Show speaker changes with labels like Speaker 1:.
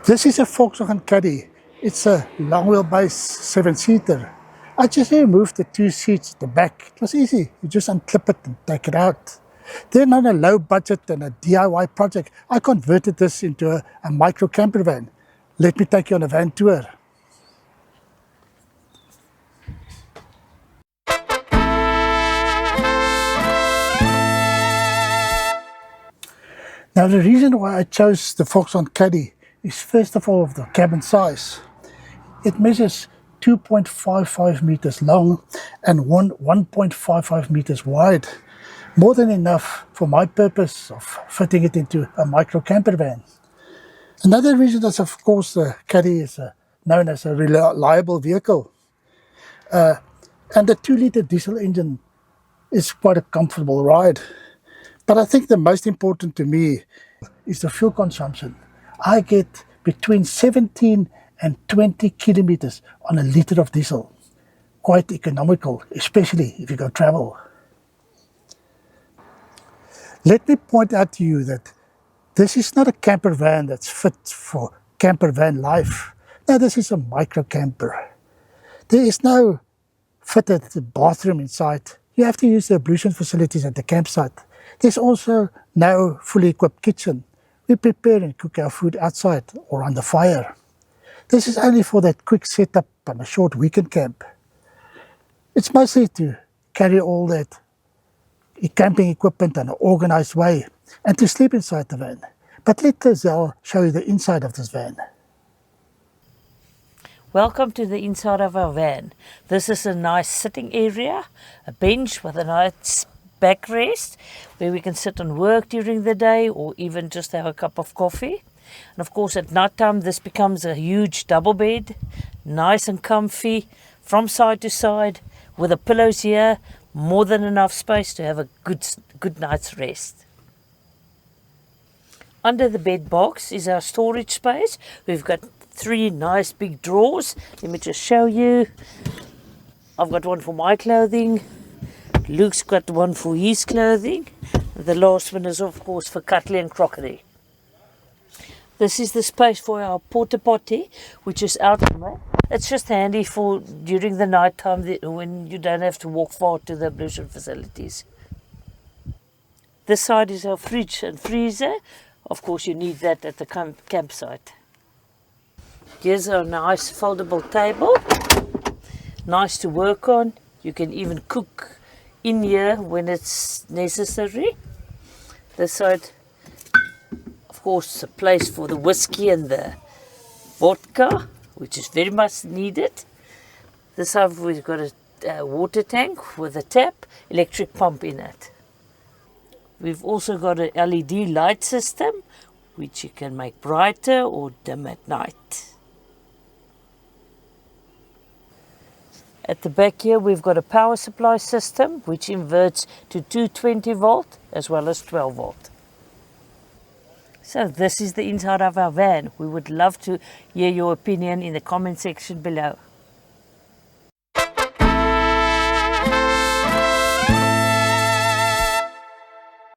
Speaker 1: This is a Volkswagen Caddy. It's a long wheelbase 7-seater. I just removed the 2 seats at the back. It was easy. You just unclip it and take it out. Then on a low budget and a DIY project, I converted this into a micro camper van. Let me take you on a van tour. Now the reason why I chose the Volkswagen Caddy is first of all the cabin size. It measures 2.55 meters long and 1.55 meters wide. More than enough for my purpose of fitting it into a micro camper van. Another reason is, of course, the Caddy is known as a reliable vehicle. And the 2-liter diesel engine is quite a comfortable ride. But I think the most important to me is the fuel consumption. I get between 17 and 20 kilometers on a liter of diesel. Quite economical, especially if you go travel. Let me point out to you that this is not a camper van that's fit for camper van life. No, this is a micro camper. There is no fitted bathroom inside. You have to use the ablution facilities at the campsite. There's also no fully equipped kitchen. We prepare and cook our food outside or on the fire. This is only for that quick setup on a short weekend camp. It's mostly to carry all that camping equipment in an organized way and to sleep inside the van. But let Gazelle show you the inside of this van.
Speaker 2: Welcome to the inside of our van. This is a nice sitting area, a bench with a nice backrest where we can sit and work during the day or even just have a cup of coffee. And of course at night time this becomes a huge double bed, nice and comfy from side to side with the pillows here, more than enough space to have a good night's rest. Under the bed box is our storage space. We've got 3 nice big drawers. Let me just show you. I've got one for my clothing. Luke's got one for his clothing. The last one is of course for cutlery and crockery. This is the space for our porta potty, which is out there. It's just handy for during the night time when you don't have to walk far to the ablution facilities. This side is our fridge and freezer. Of course you need that at the campsite. Here's a nice foldable table. Nice to work on. You can even cook in here when it's necessary. This side, of course, a place for the whiskey and the vodka, which is very much needed. This side we've got a water tank with a tap, electric pump in it. We've also got an LED light system, which you can make brighter or dim at night. At the back here we've got a power supply system which inverts to 220 volt as well as 12 volt. So this is the inside of our van. We would love to hear your opinion in the comment section below.